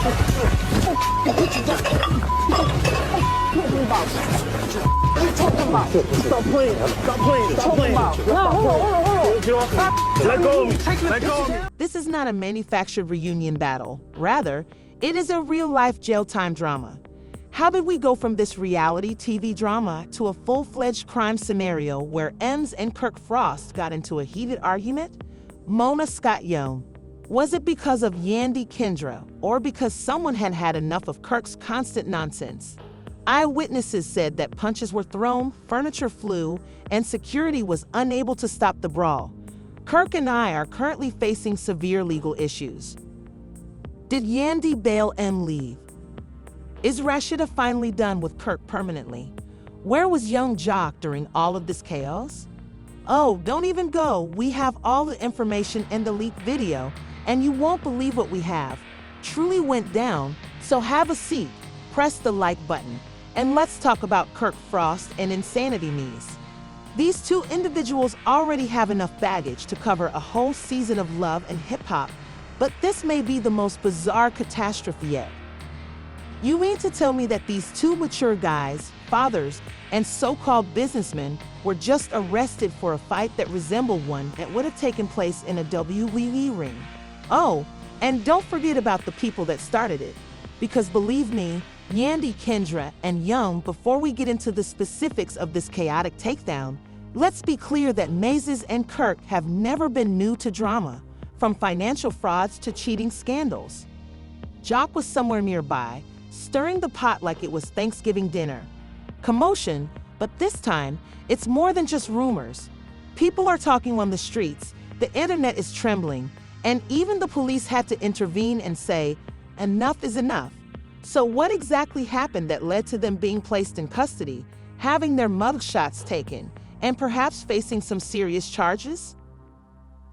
Stop playing. Let go of me. Let go of me. This is not a manufactured reunion battle. Rather, it is a real-life jail time drama. How did we go from this reality TV drama to a full-fledged crime scenario where Mendeecees and Kirk Frost got into a heated argument? Mona Scott Young. Was it because of Yandy Kendra, or because someone had had enough of Kirk's constant nonsense? Eyewitnesses said that punches were thrown, furniture flew, and security was unable to stop the brawl. Kirk and I are currently facing severe legal issues. Did Yandy bail and leave? Is Rashida finally done with Kirk permanently? Where was young Jock during all of this chaos? Oh, don't even go. We have all the information in the leaked video, and you won't believe what we have. Truly went down, so have a seat, press the like button, and let's talk about Kirk Frost and Insanity News. These two individuals already have enough baggage to cover a whole season of Love and Hip Hop, but this may be the most bizarre catastrophe yet. You mean to tell me that these two mature guys, fathers, and so-called businessmen were just arrested for a fight that resembled one that would have taken place in a WWE ring? Oh, and don't forget about the people that started it, because believe me, Yandy, Kendra, and Young, before we get into the specifics of this chaotic takedown, let's be clear that Mendeecees and Kirk have never been new to drama, from financial frauds to cheating scandals. Jock was somewhere nearby, stirring the pot like it was Thanksgiving dinner. Commotion, but this time, it's more than just rumors. People are talking on the streets, the internet is trembling, and even the police had to intervene and say, enough is enough. So what exactly happened that led to them being placed in custody, having their mugshots taken, and perhaps facing some serious charges?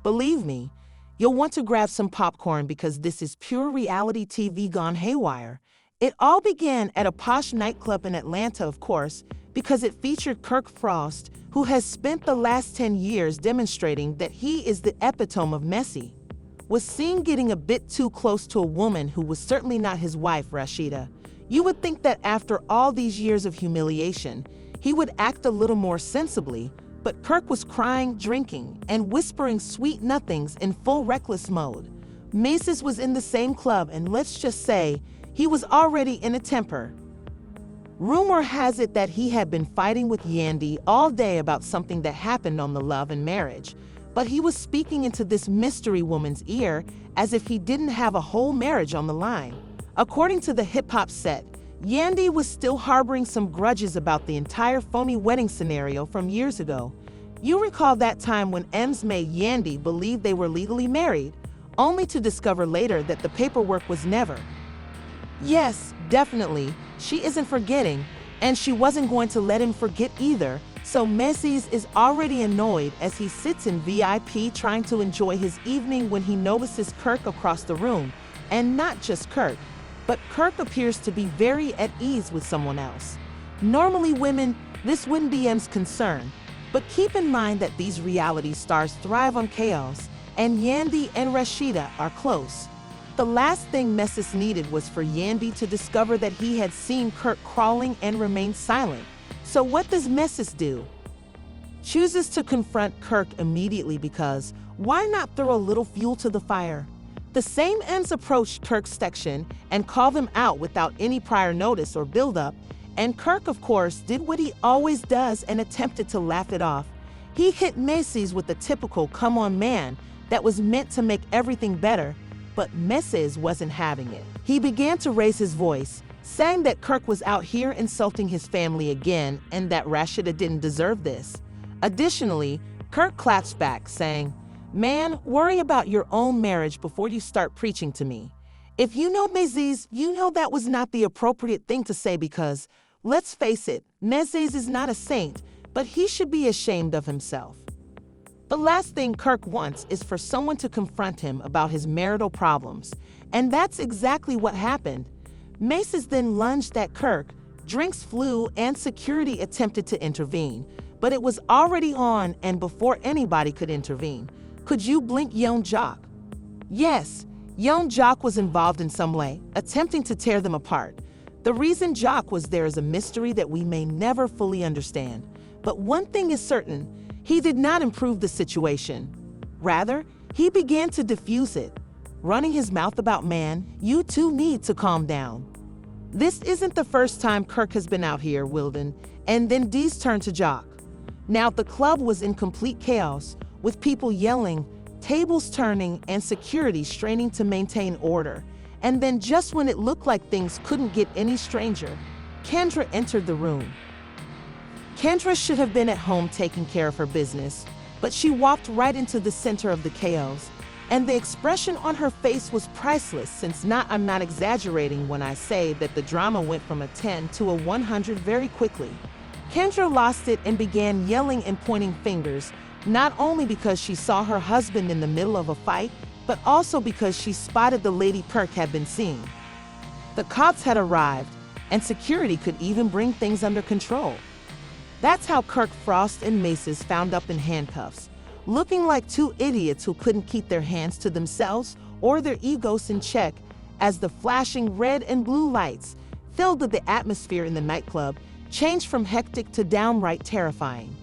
Believe me, you'll want to grab some popcorn because this is pure reality TV gone haywire. It all began at a posh nightclub in Atlanta, of course, because it featured Kirk Frost, who has spent the last 10 years demonstrating that he is the epitome of messy. Was seen getting a bit too close to a woman who was certainly not his wife, Rashida. You would think that after all these years of humiliation, he would act a little more sensibly, but Kirk was crying, drinking, and whispering sweet nothings in full reckless mode. Mendeecees was in the same club, and let's just say, he was already in a temper. Rumor has it that he had been fighting with Yandy all day about something that happened on the Love and Marriage, but he was speaking into this mystery woman's ear as if he didn't have a whole marriage on the line. According to the hip-hop set, Yandy was still harboring some grudges about the entire phony wedding scenario from years ago. You recall that time when Mendeecees made Yandy believe they were legally married, only to discover later that the paperwork was never. Yes, definitely, she isn't forgetting, and she wasn't going to let him forget either. So Mendeecees is already annoyed as he sits in VIP trying to enjoy his evening when he notices Kirk across the room. And not just Kirk, but Kirk appears to be very at ease with someone else. Normally women, this wouldn't be M's concern, but keep in mind that these reality stars thrive on chaos, and Yandy and Rashida are close. The last thing Mendeecees needed was for Yandy to discover that he had seen Kirk crawling and remain silent. So what does Mendeecees do? Chooses to confront Kirk immediately because why not throw a little fuel to the fire? The same ends approached Kirk's section and called him out without any prior notice or build-up, and Kirk, of course, did what he always does and attempted to laugh it off. He hit Mendeecees with the typical come on man that was meant to make everything better, but Mendeecees wasn't having it. He began to raise his voice, saying that Kirk was out here insulting his family again and that Rashida didn't deserve this. Additionally, Kirk claps back, saying, "Man, worry about your own marriage before you start preaching to me." If you know Mendeecees, you know that was not the appropriate thing to say because, let's face it, Mendeecees is not a saint, but he should be ashamed of himself. The last thing Kirk wants is for someone to confront him about his marital problems, and that's exactly what happened. Mendeecees then lunged at Kirk, drinks flew, and security attempted to intervene, but it was already on and before anybody could intervene. Could you blink young Jock? Yes, Young Jock was involved in some way, attempting to tear them apart. The reason Jock was there is a mystery that we may never fully understand. But one thing is certain, he did not improve the situation. Rather, he began to diffuse it, running his mouth about, "Man, you two need to calm down." This isn't the first time Kirk has been out here, Wilden, and then Dee's turn to Jock. Now, the club was in complete chaos, with people yelling, tables turning, and security straining to maintain order. And then just when it looked like things couldn't get any stranger, Kendra entered the room. Kendra should have been at home taking care of her business, but she walked right into the center of the chaos, and the expression on her face was priceless, since I'm not exaggerating when I say that the drama went from a 10 to a 100 very quickly. Kendra lost it and began yelling and pointing fingers, not only because she saw her husband in the middle of a fight, but also because she spotted the lady Kirk had been seeing. The cops had arrived, and security could even bring things under control. That's how Kirk Frost and Mendeecees found up in handcuffs, looking like two idiots who couldn't keep their hands to themselves or their egos in check, as the flashing red and blue lights filled with the atmosphere in the nightclub changed from hectic to downright terrifying.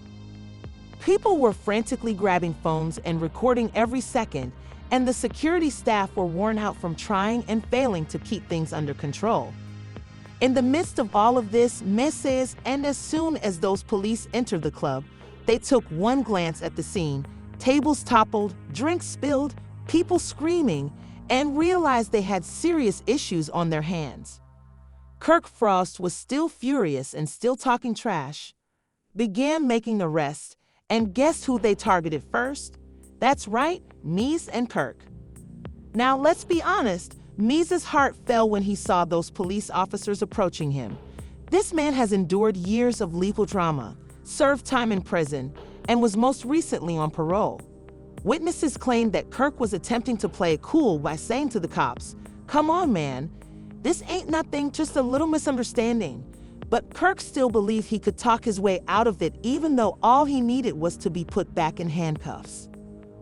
People were frantically grabbing phones and recording every second, and the security staff were worn out from trying and failing to keep things under control. In the midst of all of this, Mendeecees, and as soon as those police entered the club, they took one glance at the scene, tables toppled, drinks spilled, people screaming, and realized they had serious issues on their hands. Kirk Frost was still furious and still talking trash, began making arrests, and guess who they targeted first? That's right, Mendeecees and Kirk. Now let's be honest, Mendeecees' heart fell when he saw those police officers approaching him. This man has endured years of legal drama, served time in prison, and was most recently on parole. Witnesses claimed that Kirk was attempting to play it cool by saying to the cops, "Come on, man, this ain't nothing, just a little misunderstanding." But Kirk still believed he could talk his way out of it, even though all he needed was to be put back in handcuffs.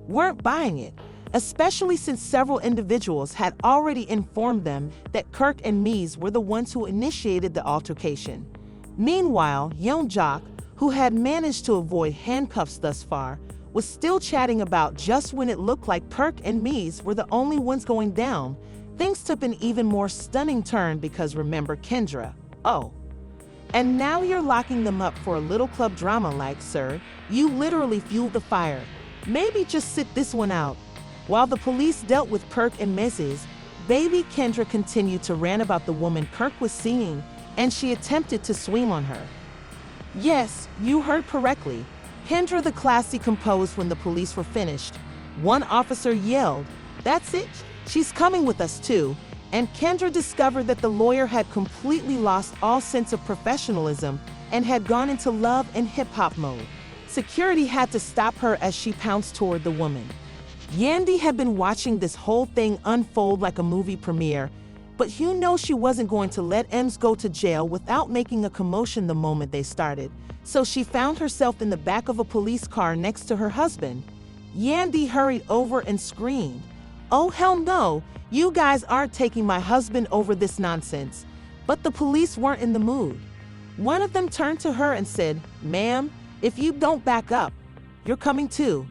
Weren't buying it, especially since several individuals had already informed them that Kirk and Mendeecees were the ones who initiated the altercation. Meanwhile, young Jock, who had managed to avoid handcuffs thus far, was still chatting about just when it looked like Kirk and Mendeecees were the only ones going down. Things took an even more stunning turn because remember Kendra. Oh. And now you're locking them up for a little club drama like, sir, you literally fueled the fire. Maybe just sit this one out. While the police dealt with Kirk and Mendeecees, baby Kendra continued to rant about the woman Kirk was seeing, and she attempted to swing on her. Yes, you heard correctly. Kendra the classy composed when the police were finished. One officer yelled, "That's it, she's coming with us too," and Kendra discovered that the lawyer had completely lost all sense of professionalism and had gone into love and hip-hop mode. Security had to stop her as she pounced toward the woman. Yandy had been watching this whole thing unfold like a movie premiere, but you know she wasn't going to let Ems go to jail without making a commotion the moment they started, so she found herself in the back of a police car next to her husband. Yandy hurried over and screamed, "Oh hell no, you guys aren't taking my husband over this nonsense." But the police weren't in the mood. One of them turned to her and said, "Ma'am, if you don't back up, you're coming too."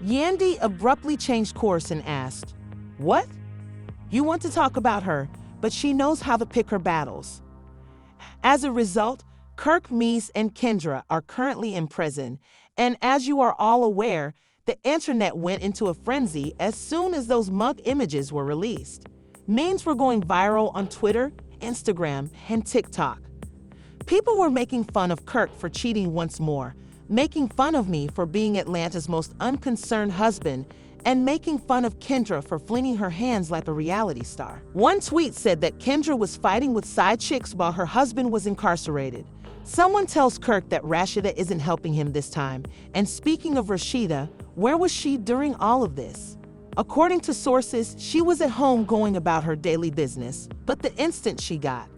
Yandy abruptly changed course and asked, "What?" "You want to talk about her, but she knows how to pick her battles." As a result, Kirk, Mendeecees, and Kendra are currently in prison, and as you are all aware, the internet went into a frenzy as soon as those mug images were released. Memes were going viral on Twitter, Instagram, and TikTok. People were making fun of Kirk for cheating once more, making fun of me for being Atlanta's most unconcerned husband, and making fun of Kendra for flinging her hands like a reality star. One tweet said that Kendra was fighting with side chicks while her husband was incarcerated. Someone tells Kirk that Rashida isn't helping him this time, and speaking of Rashida, where was she during all of this? According to sources, she was at home going about her daily business, but the instant she got.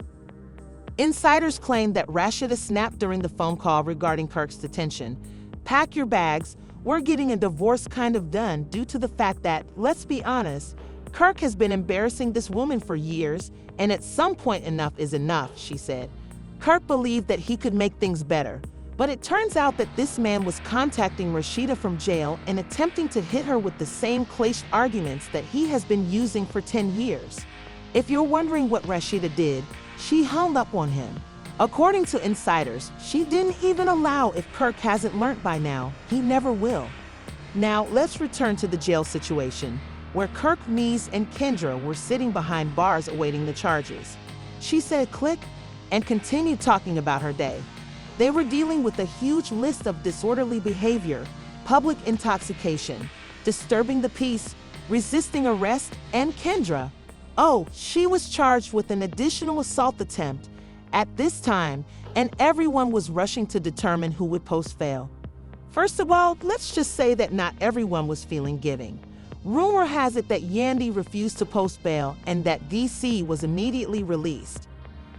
Insiders claim that Rashida snapped during the phone call regarding Kirk's detention. "Pack your bags, we're getting a divorce kind of done," due to the fact that, let's be honest, Kirk has been embarrassing this woman for years, and at some point enough is enough, she said. Kirk believed that he could make things better, but it turns out that this man was contacting Rashida from jail and attempting to hit her with the same cliched arguments that he has been using for 10 years. If you're wondering what Rashida did, she hung up on him. According to insiders, she didn't even allow. If Kirk hasn't learned by now, he never will. Now, let's return to the jail situation, where Kirk, Mies, and Kendra were sitting behind bars awaiting the charges. She said click and continued talking about her day. They were dealing with a huge list of disorderly behavior, public intoxication, disturbing the peace, resisting arrest, and Kendra. Oh, she was charged with an additional assault attempt at this time, and everyone was rushing to determine who would post bail. First of all, let's just say that not everyone was feeling giving. Rumor has it that Yandy refused to post bail and that DC was immediately released.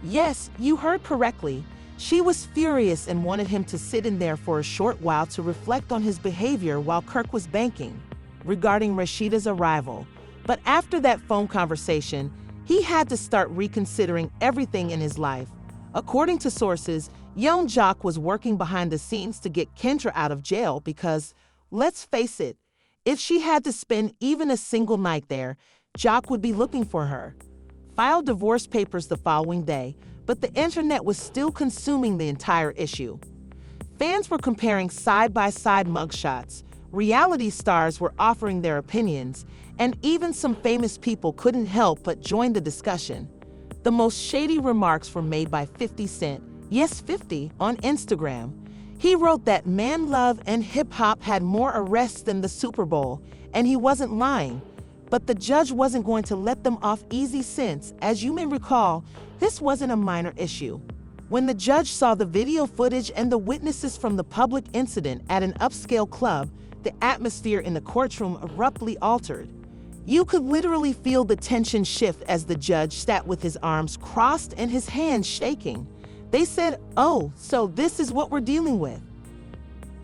Yes, you heard correctly. She was furious and wanted him to sit in there for a short while to reflect on his behavior while Kirk was banking regarding Rashida's arrival. But after that phone conversation, he had to start reconsidering everything in his life. According to sources, young Jock was working behind the scenes to get Kendra out of jail because, let's face it, if she had to spend even a single night there, Jock would be looking for her. Filed divorce papers the following day, but the internet was still consuming the entire issue. Fans were comparing side-by-side mugshots, reality stars were offering their opinions, and even some famous people couldn't help but join the discussion. The most shady remarks were made by 50 Cent, yes 50, on Instagram. He wrote that man, Love, and Hip Hop had more arrests than the Super Bowl, and he wasn't lying. But the judge wasn't going to let them off easy since, as you may recall, this wasn't a minor issue. When the judge saw the video footage and the witnesses from the public incident at an upscale club, the atmosphere in the courtroom abruptly altered. You could literally feel the tension shift as the judge sat with his arms crossed and his hands shaking. They said, "Oh, so this is what we're dealing with."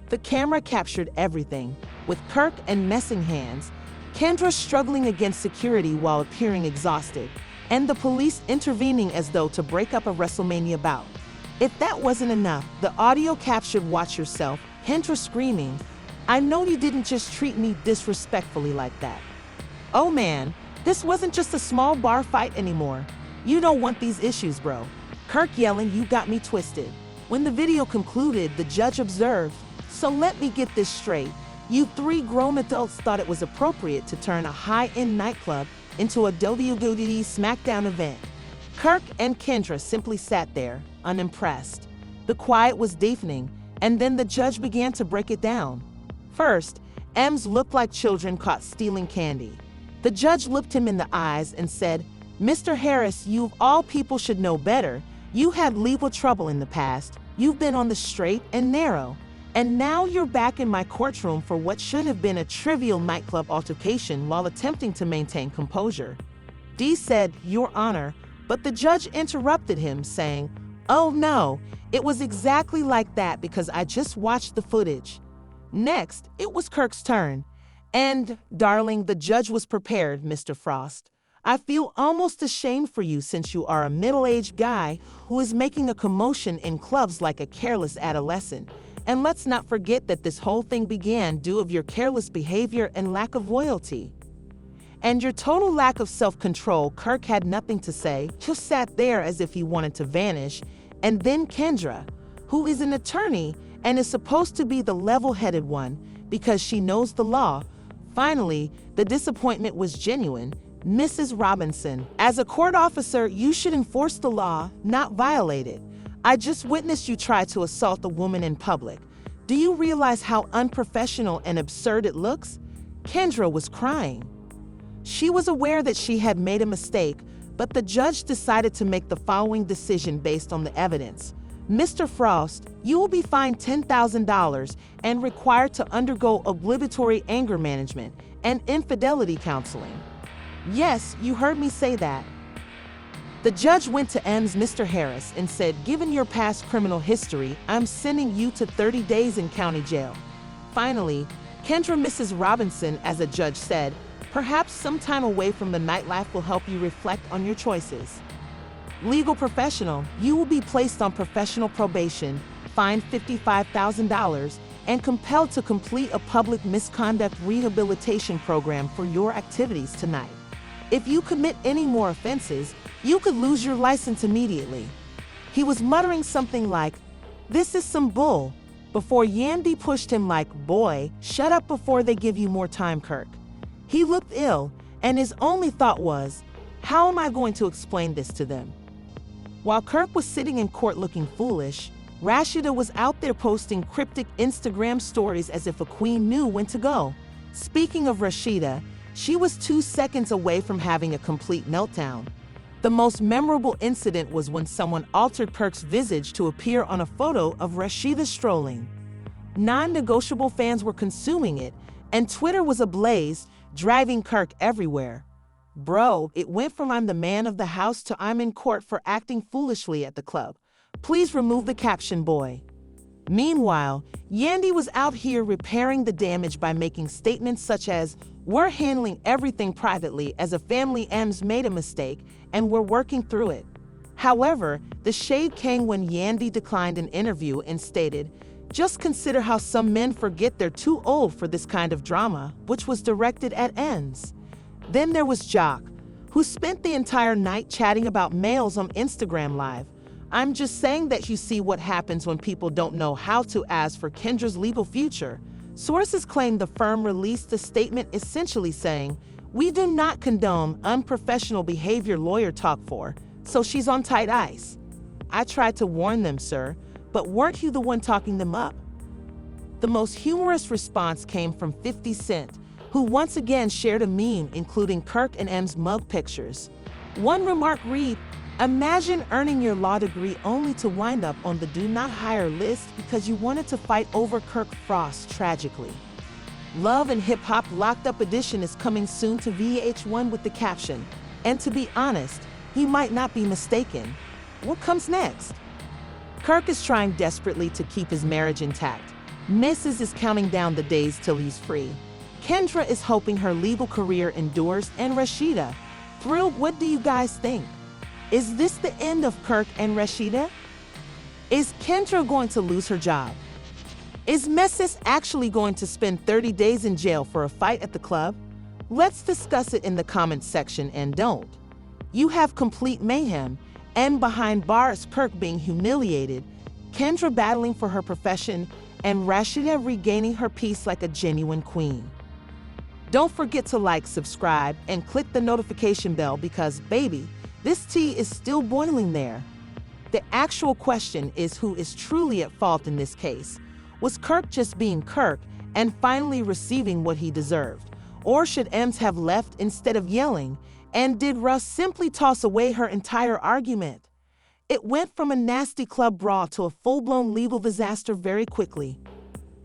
The camera captured everything, with Kirk and messing hands, Kendra struggling against security while appearing exhausted, and the police intervening as though to break up a WrestleMania bout. If that wasn't enough, the audio captured "Watch Yourself," Kendra screaming, "I know you didn't just treat me disrespectfully like that." Oh man, this wasn't just a small bar fight anymore. You don't want these issues, bro. Kirk yelling, "You got me twisted." When the video concluded, the judge observed, "So let me get this straight. You three grown adults thought it was appropriate to turn a high-end nightclub into a WWE SmackDown event." Kirk and Kendra simply sat there, unimpressed. The quiet was deafening, and then the judge began to break it down. First, M's looked like children caught stealing candy. The judge looked him in the eyes and said, "Mr. Harris, you of all people should know better. You had legal trouble in the past. You've been on the straight and narrow. And now you're back in my courtroom for what should have been a trivial nightclub altercation while attempting to maintain composure." D said, "Your Honor," but the judge interrupted him, saying, "Oh no, it was exactly like that because I just watched the footage." Next, it was Kirk's turn. "And, darling, the judge was prepared, Mr. Frost. I feel almost ashamed for you since you are a middle-aged guy who is making a commotion in clubs like a careless adolescent. And let's not forget that this whole thing began due of your careless behavior and lack of loyalty. And your total lack of self-control." Kirk had nothing to say, just sat there as if he wanted to vanish. And then Kendra, who is an attorney and is supposed to be the level-headed one because she knows the law. Finally, the disappointment was genuine. "Mrs. Robinson, as a court officer, you should enforce the law, not violate it. I just witnessed you try to assault a woman in public. Do you realize how unprofessional and absurd it looks?" Kendra was crying. She was aware that she had made a mistake, but the judge decided to make the following decision based on the evidence. "Mr. Frost, you will be fined $10,000 and required to undergo obligatory anger management and infidelity counseling." Yes, you heard me say that. The judge went to Mr. Harris and said, "Given your past criminal history, I'm sending you to 30 days in county jail." Finally, Kendra, Mrs. Robinson, as a judge said, Perhaps some time away from the nightlife will help you reflect on your choices. Legal professional, you will be placed on professional probation, fined $55,000, and compelled to complete a public misconduct rehabilitation program for your activities tonight. If you commit any more offenses, you could lose your license immediately. He was muttering something like, "This is some bull," before Yandy pushed him like, "Boy, shut up before they give you more time, Kirk." He looked ill, and his only thought was, how am I going to explain this to them? While Kirk was sitting in court looking foolish, Rashida was out there posting cryptic Instagram stories as if a queen knew when to go. Speaking of Rashida, she was 2 seconds away from having a complete meltdown. The most memorable incident was when someone altered Kirk's visage to appear on a photo of Rashida strolling. Non-negotiable fans were consuming it, and Twitter was ablaze, driving Kirk everywhere. Bro, it went from "I'm the man of the house" to "I'm in court for acting foolishly at the club. Please remove the caption, boy." Meanwhile, Yandy was out here repairing the damage by making statements such as, "We're handling everything privately as a family. M's made a mistake, and we're working through it." However, the shade came when Yandy declined an interview and stated, "Just consider how some men forget they're too old for this kind of drama," which was directed at Ends. Then there was Jock, who spent the entire night chatting about males on Instagram Live. "I'm just saying that you see what happens when people don't know how to ask for Kendra's legal future." Sources claim the firm released a statement essentially saying, "We do not condone unprofessional behavior lawyer talk for, so she's on tight ice." I tried to warn them, sir, but weren't you the one talking them up? The most humorous response came from 50 Cent, who once again shared a meme including Kirk and M's mug pictures. One remark read, "Imagine earning your law degree only to wind up on the do not hire list because you wanted to fight over Kirk Frost tragically." Love and Hip Hop Locked Up Edition is coming soon to VH1 with the caption, "And to be honest, he might not be mistaken." What comes next? Kirk is trying desperately to keep his marriage intact. Mrs. is counting down the days till he's free. Kendra is hoping her legal career endures, and Rashida. Thrilled, what do you guys think? Is this the end of Kirk and Rashida? Is Kendra going to lose her job? Is Mrs. actually going to spend 30 days in jail for a fight at the club? Let's discuss it in the comments section, and don't. You have complete mayhem, and behind bars Kirk being humiliated, Kendra battling for her profession, and Rashida regaining her peace like a genuine queen. Don't forget to like, subscribe, and click the notification bell because, baby, this tea is still boiling there. The actual question is who is truly at fault in this case. Was Kirk just being Kirk and finally receiving what he deserved? Or should Ems have left instead of yelling? And did Russ simply toss away her entire argument? It went from a nasty club brawl to a full-blown legal disaster very quickly.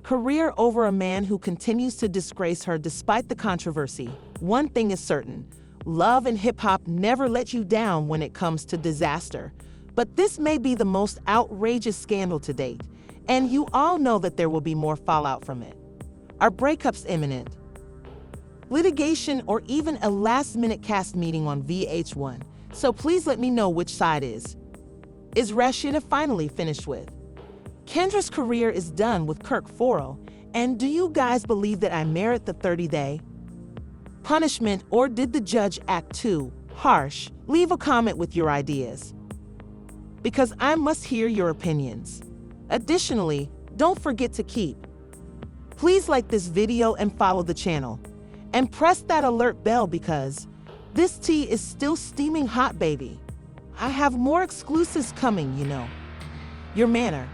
Career over a man who continues to disgrace her despite the controversy. One thing is certain, Love and Hip Hop never let you down when it comes to disaster. But this may be the most outrageous scandal to date, and you all know that there will be more fallout from it. Are breakups imminent? Litigation, or even a last-minute cast meeting on VH1? So please let me know which side is. Is Rashida finally finished with? Kendra's career is done with Kirk Frost, and do you guys believe that I merit the 30-day punishment, or did the judge act too harsh? Leave a comment with your ideas, because I must hear your opinions. Additionally, don't forget to please like this video and follow the channel, and press that alert bell because this tea is still steaming hot, baby. I have more exclusives coming, you know. Your manner.